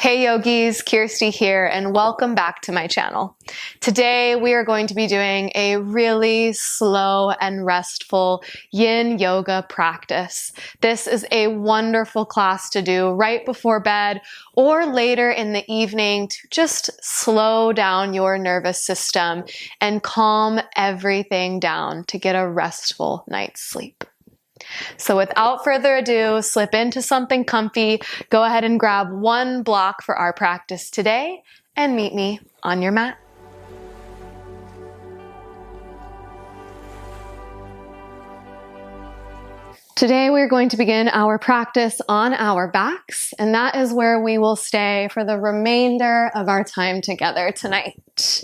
Hey yogis, Kirsty here, and welcome back to my channel. Today we are going to be doing a really slow and restful Yin Yoga practice. This is a wonderful class to do right before bed or later in the evening to just slow down your nervous system and calm everything down to get a restful night's sleep. So without further ado, slip into something comfy, go ahead and grab one block for our practice today, and meet me on your mat. Today we're going to begin our practice on our backs, and that is where we will stay for the remainder of our time together tonight.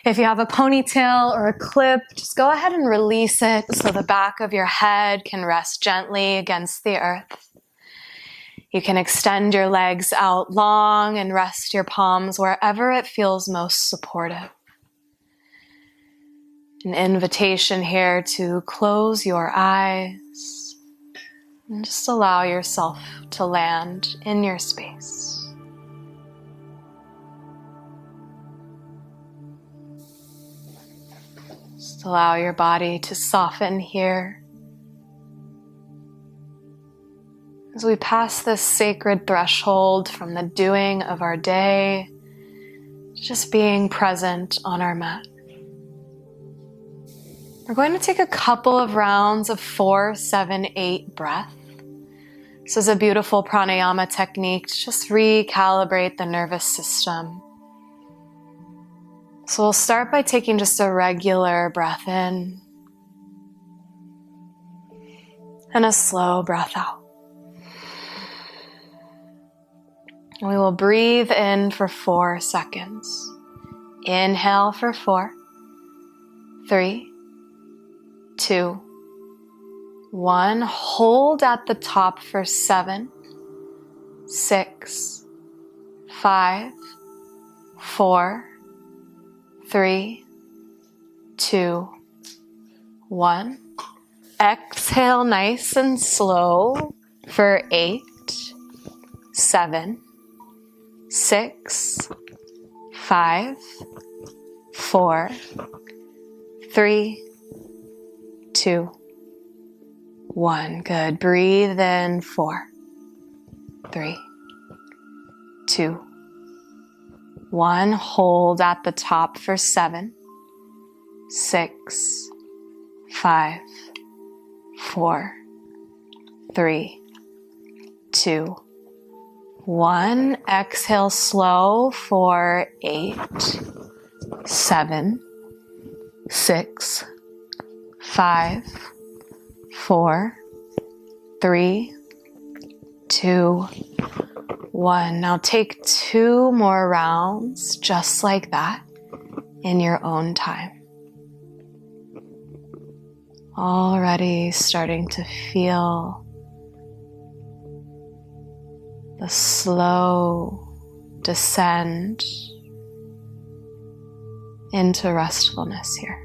If you have a ponytail or a clip, just go ahead and release it so the back of your head can rest gently against the earth. You can extend your legs out long and rest your palms wherever it feels most supportive. An invitation here to close your eyes and just allow yourself to land in your space. Just allow your body to soften here. As we pass this sacred threshold from the doing of our day, just being present on our mat. We're going to take a couple of rounds of 4, 7, 8 breath. This is a beautiful pranayama technique to just recalibrate the nervous system. So we'll start by taking just a regular breath in and a slow breath out. And we will breathe in for 4 seconds. Inhale for 4, 3, 2, 1. Hold at the top for 7, 6, 5, 4, 3, 2, 1. Exhale nice and slow for 8, 7, 6, 5, 4, 3, 2, 1. Good. Breathe in 4, 3, 2, 1. Hold at the top for 7, 6, 5, 4, 3, 2, 1. Exhale slow for 8, 7, 6, 5, 4, 3, 2, 1. Now take 2 more rounds just like that in your own time. Already starting to feel the slow descend into restfulness here.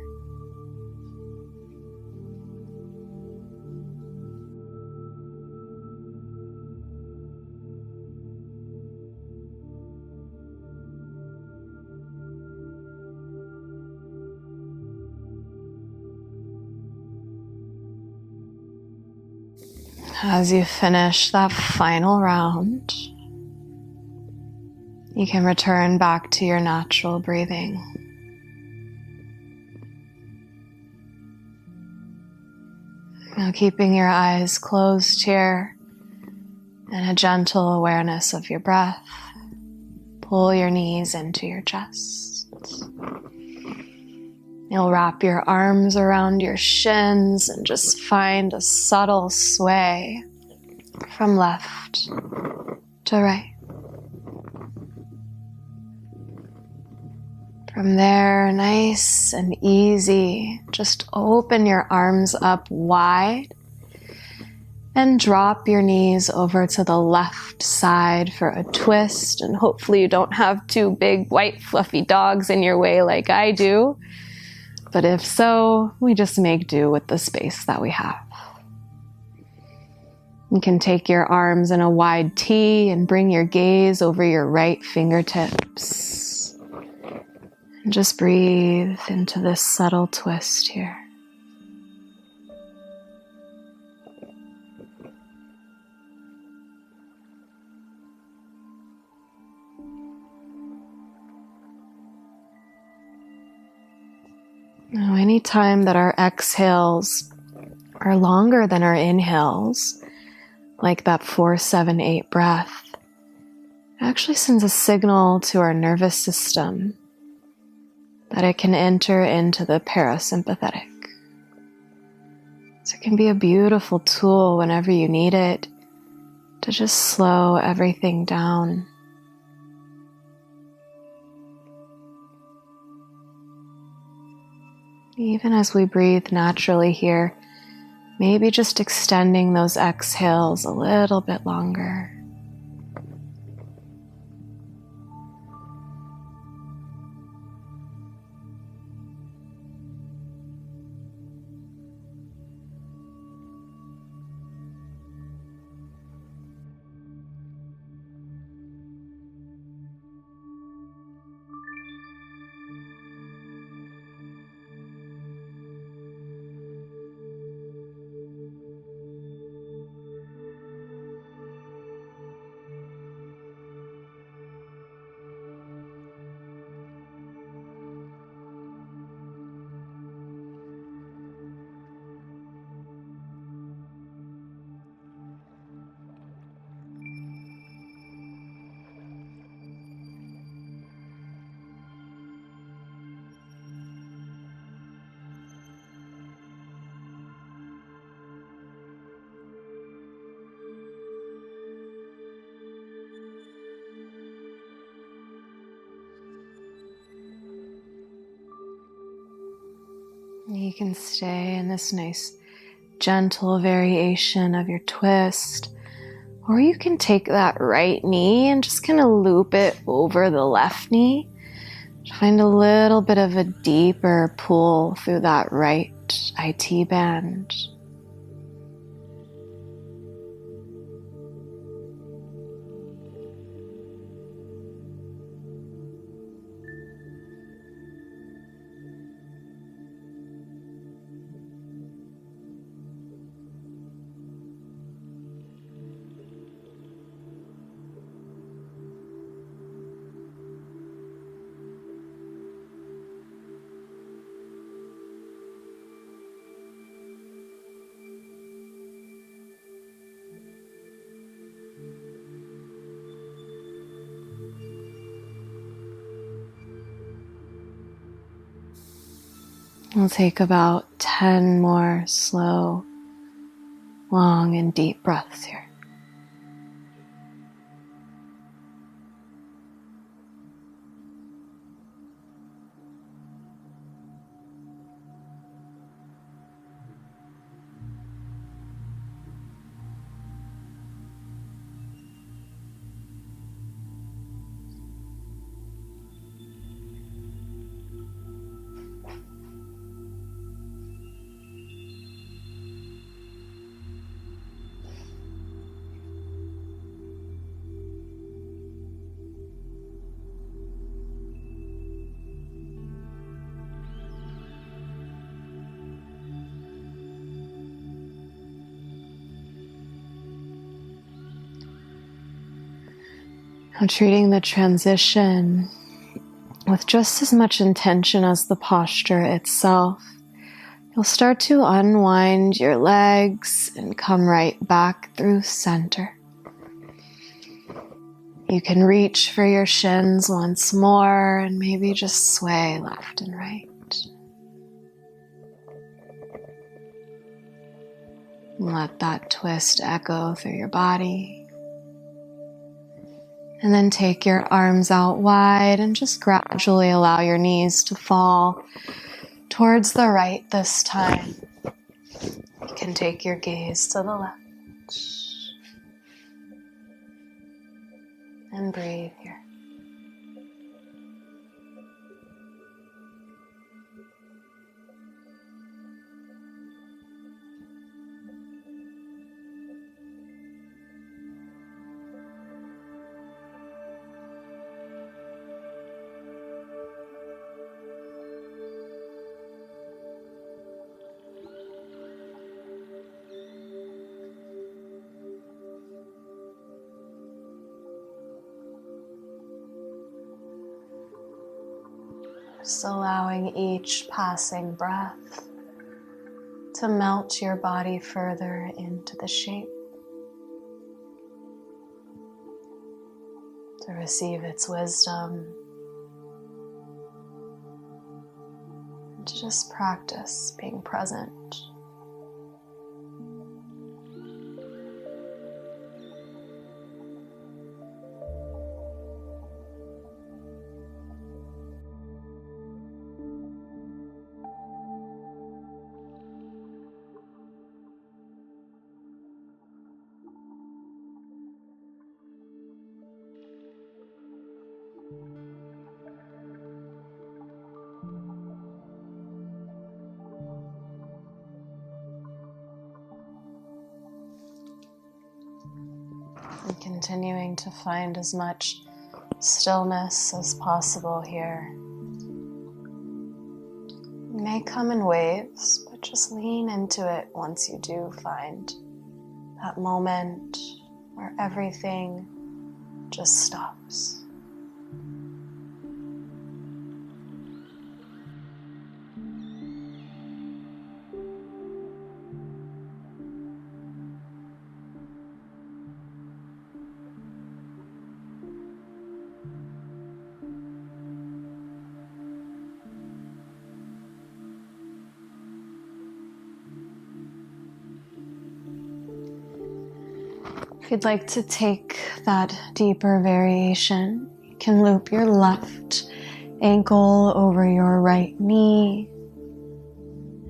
As you finish that final round, you can return back to your natural breathing. Now keeping your eyes closed here and a gentle awareness of your breath, pull your knees into your chest. You'll wrap your arms around your shins and just find a subtle sway from left to right. From there, nice and easy, just open your arms up wide and drop your knees over to the left side for a twist. And hopefully you don't have 2 big white fluffy dogs in your way like I do. But if so, we just make do with the space that we have. You can take your arms in a wide T and bring your gaze over your right fingertips. And just breathe into this subtle twist here. Now, anytime that our exhales are longer than our inhales, like that 4-7-8 breath, it actually sends a signal to our nervous system that it can enter into the parasympathetic. So it can be a beautiful tool whenever you need it to just slow everything down. Even as we breathe naturally here, maybe just extending those exhales a little bit longer. You can stay in this nice gentle variation of your twist, or you can take that right knee and just kind of loop it over the left knee. Find a little bit of a deeper pull through that right IT band. We'll take about 10 more slow, long, and deep breaths here. Now treating the transition with just as much intention as the posture itself, you'll start to unwind your legs and come right back through center. You can reach for your shins once more and maybe just sway left and right. And let that twist echo through your body. And then take your arms out wide and just gradually allow your knees to fall towards the right this time. You can take your gaze to the left. And breathe here. Just allowing each passing breath to melt your body further into the shape, to receive its wisdom, and to just practice being present. And continuing to find as much stillness as possible here. It may come in waves, but just lean into it once you do find that moment where everything just stops. If you'd like to take that deeper variation, you can loop your left ankle over your right knee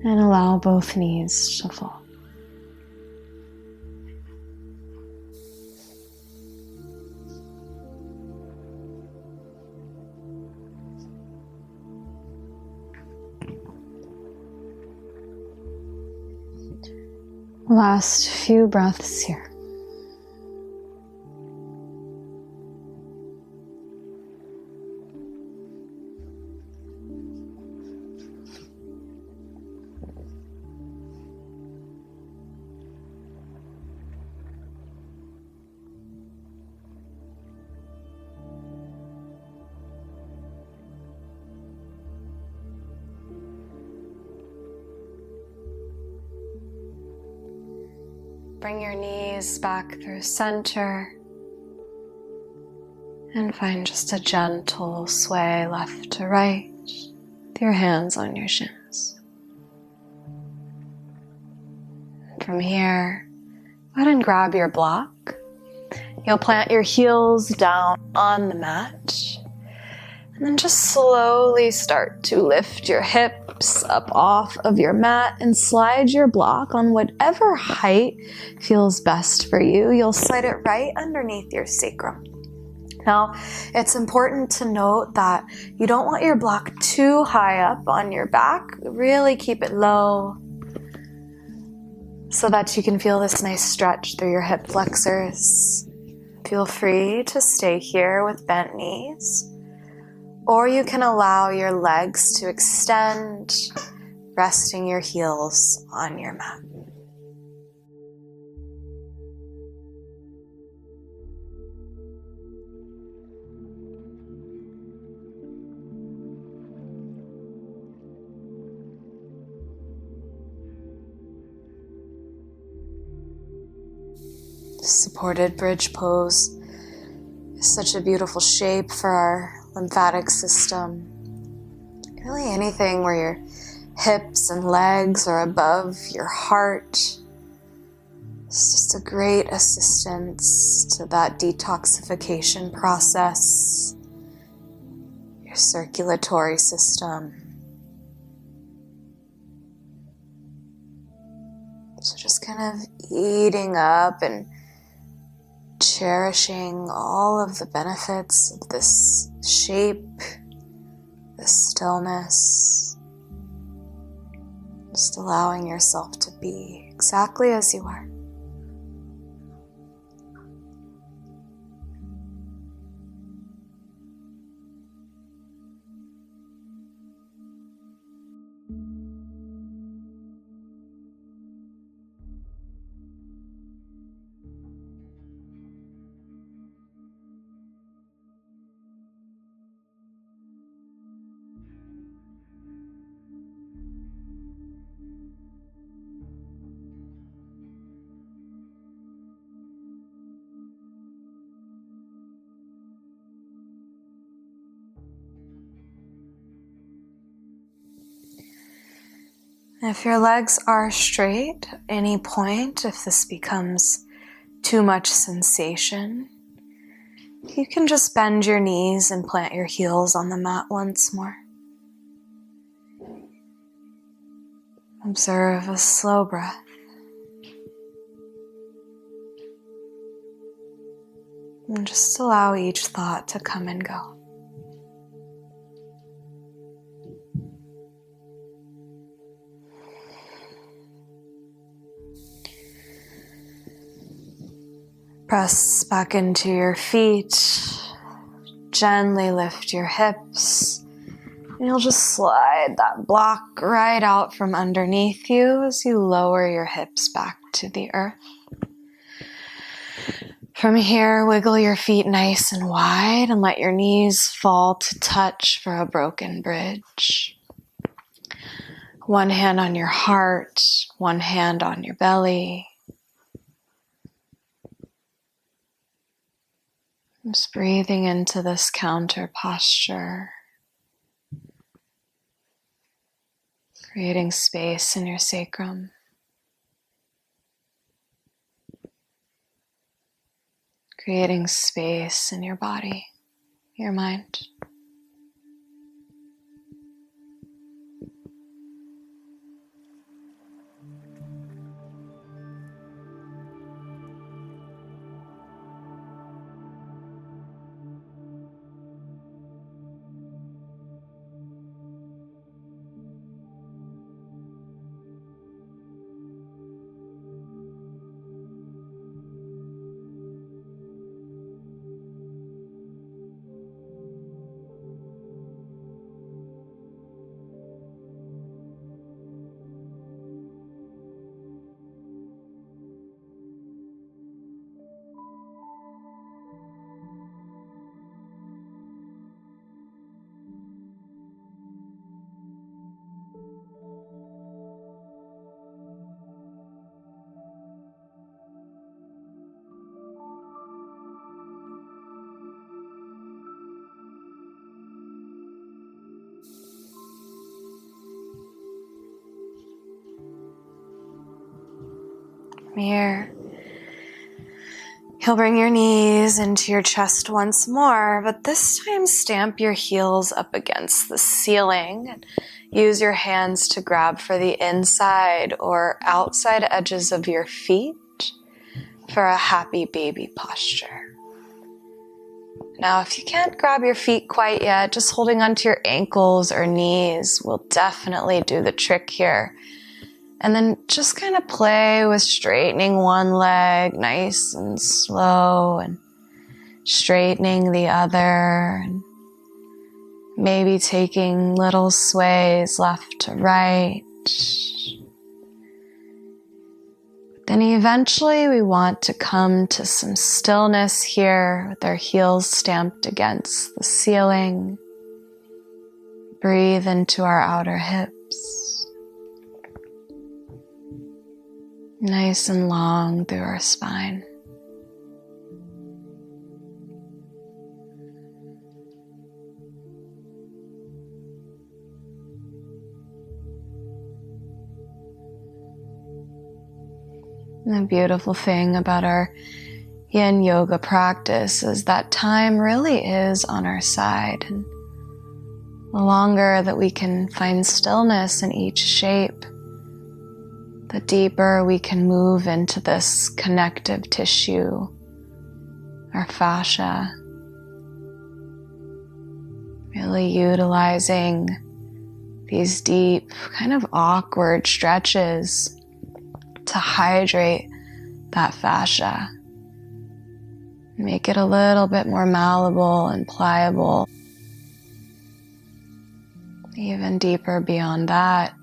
and allow both knees to fall. Last few breaths here. Bring your knees back through center and find just a gentle sway left to right with your hands on your shins. From here, go ahead and grab your block. You'll plant your heels down on the mat and then just slowly start to lift your hips up off of your mat and slide your block on whatever height feels best for you. You'll slide it right underneath your sacrum. Now, it's important to note that you don't want your block too high up on your back. Really keep it low so that you can feel this nice stretch through your hip flexors. Feel free to stay here with bent knees, or you can allow your legs to extend, resting your heels on your mat. Supported bridge pose is such a beautiful shape for our lymphatic system. Really anything where your hips and legs are above your heart. It's just a great assistance to that detoxification process, your circulatory system. So just kind of eating up and cherishing all of the benefits of this shape, this stillness, just allowing yourself to be exactly as you are. If your legs are straight at any point, if this becomes too much sensation, you can just bend your knees and plant your heels on the mat once more. Observe a slow breath. And just allow each thought to come and go. Press back into your feet. Gently lift your hips. And you'll just slide that block right out from underneath you as you lower your hips back to the earth. From here, wiggle your feet nice and wide and let your knees fall to touch for a broken bridge. One hand on your heart, one hand on your belly. Just breathing into this counter posture, creating space in your sacrum. Creating space in your body, your mind. Here, you'll bring your knees into your chest once more, but this time stamp your heels up against the ceiling and use your hands to grab for the inside or outside edges of your feet for a happy baby posture. Now, if you can't grab your feet quite yet, just holding onto your ankles or knees will definitely do the trick here. And then just kind of play with straightening one leg nice and slow and straightening the other. And maybe taking little sways left to right. Then eventually we want to come to some stillness here with our heels stamped against the ceiling. Breathe into our outer hips. Nice and long through our spine. And the beautiful thing about our Yin Yoga practice is that time really is on our side. And the longer that we can find stillness in each shape, the deeper we can move into this connective tissue, our fascia. Really utilizing these deep, kind of awkward stretches to hydrate that fascia. Make it a little bit more malleable and pliable. Even deeper beyond that,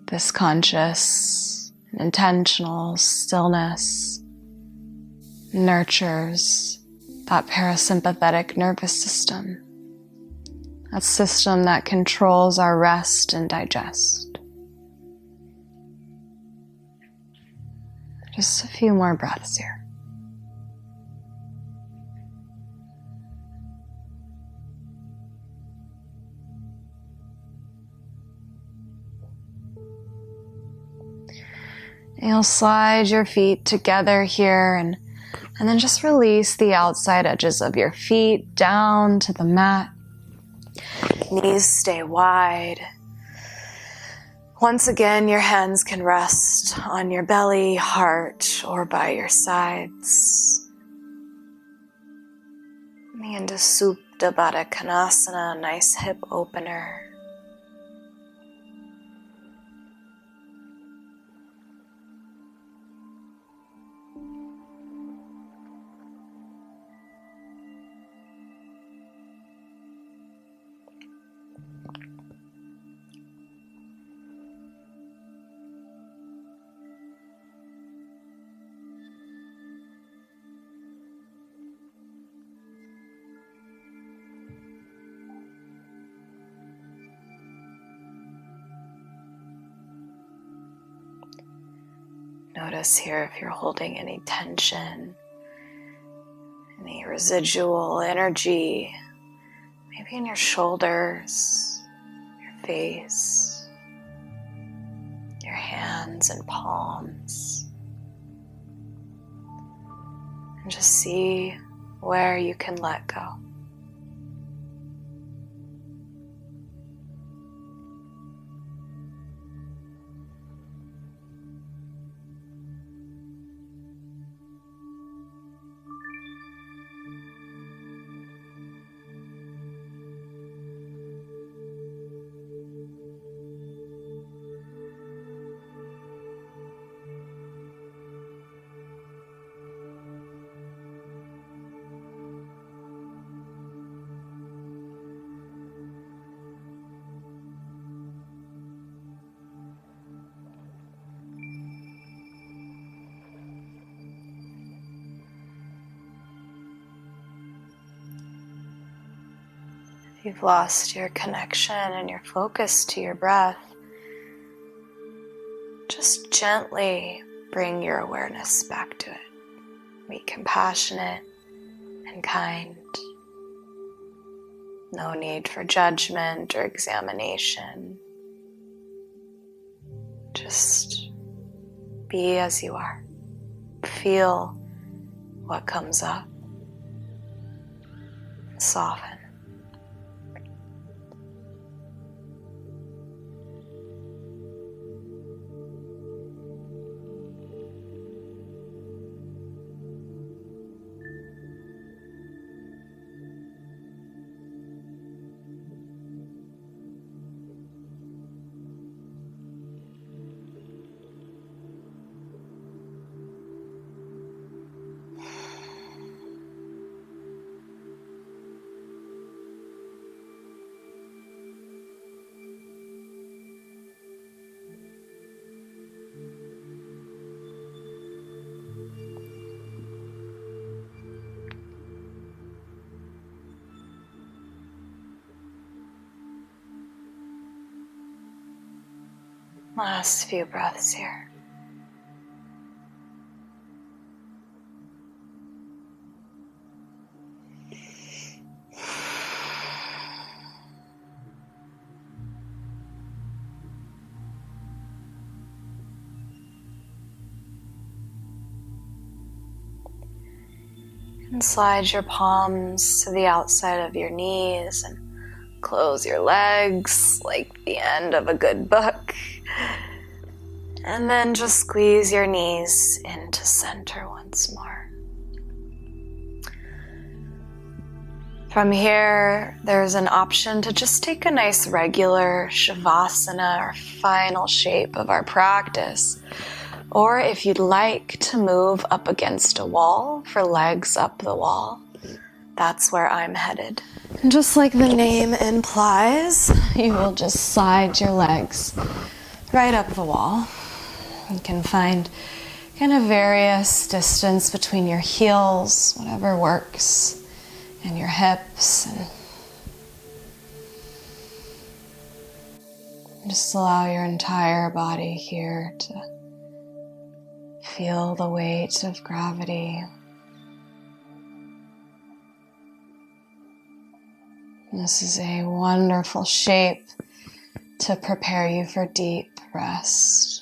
this conscious and intentional stillness nurtures that parasympathetic nervous system, that system that controls our rest and digest. Just a few more breaths here. You'll slide your feet together here and then just release the outside edges of your feet down to the mat. Knees stay wide. Once again, your hands can rest on your belly, heart, or by your sides. Coming into Supta Baddha Konasana, nice hip opener. Notice here if you're holding any tension, any residual energy, maybe in your shoulders, your face, your hands and palms. And just see where you can let go. If you've lost your connection and your focus to your breath, just gently bring your awareness back to it. Be compassionate and kind. No need for judgment or examination. Just be as you are. Feel what comes up. Soften. Last few breaths here. And slide your palms to the outside of your knees and close your legs like the end of a good book. And then just squeeze your knees into center once more. From here, there's an option to just take a nice regular Shavasana or final shape of our practice. Or if you'd like to move up against a wall for legs up the wall, that's where I'm headed. And just like the name implies, you will just slide your legs right up the wall. You can find kind of various distance between your heels, whatever works, and your hips. And just allow your entire body here to feel the weight of gravity. This is a wonderful shape to prepare you for deep rest.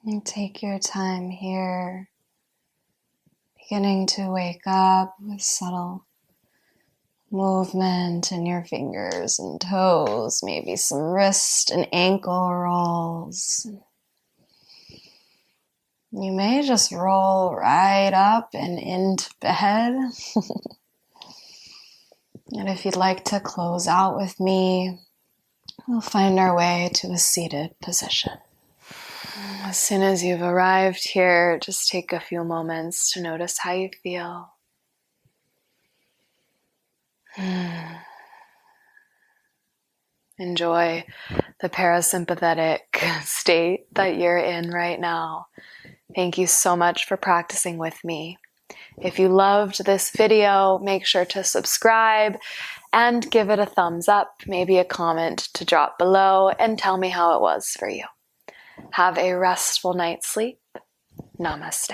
And take your time here, beginning to wake up with subtle movement in your fingers and toes, maybe some wrist and ankle rolls. You may just roll right up and into bed. And if you'd like to close out with me, we'll find our way to a seated position. As soon as you've arrived here, just take a few moments to notice how you feel. Enjoy the parasympathetic state that you're in right now. Thank you so much for practicing with me. If you loved this video, make sure to subscribe and give it a thumbs up, maybe a comment to drop below, and tell me how it was for you. Have a restful night's sleep. Namaste.